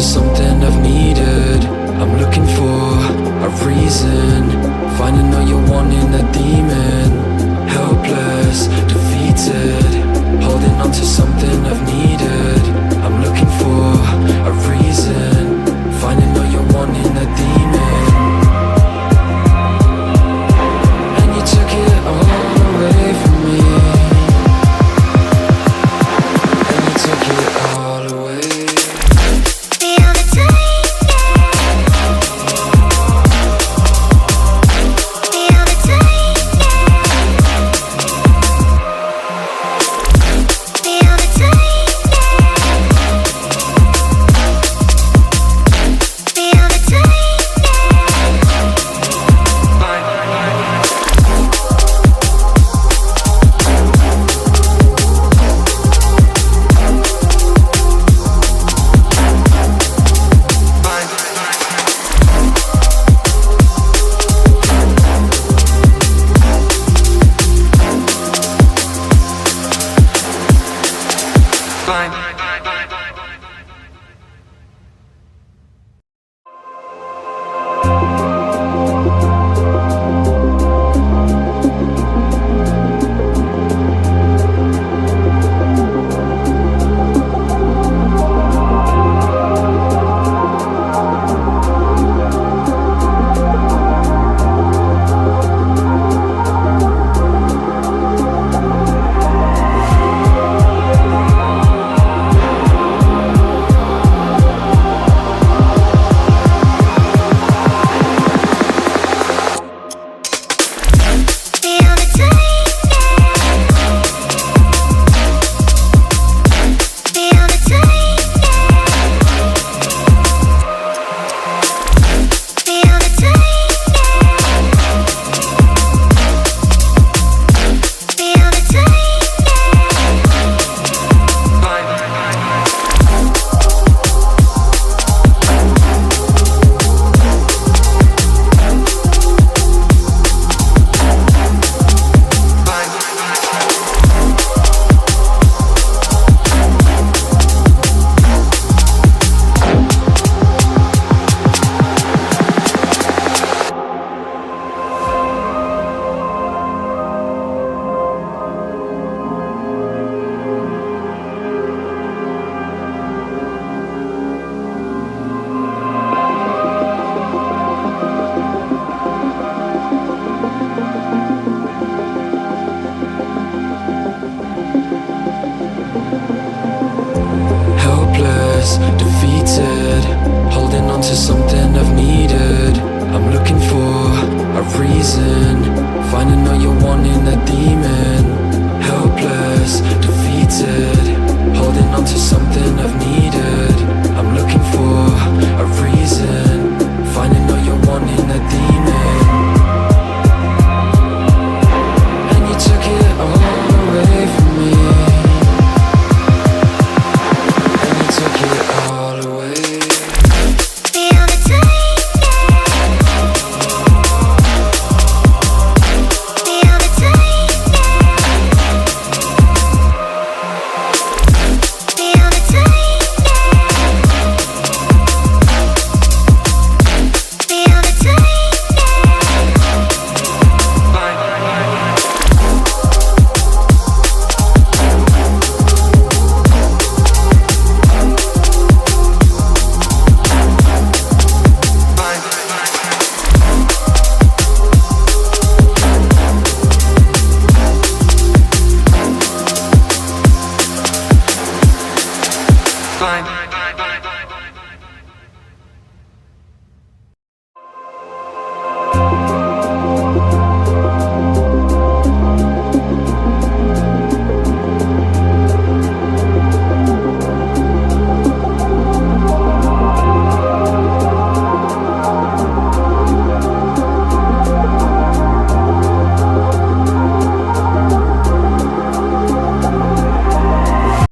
something I've needed. I'm looking for a reason, finding all you're wanting, a demon. Helpless, defeated, holding on to something I've needed. I'm looking for a reason, finding all you're wanting, a demon. And you took it all away from me, and you took it all away. Defeated, holding on to something I've needed. I'm looking for a reason, finding all you're wanting, a demon. Helpless, defeated, holding on to something I've needed. I'm looking for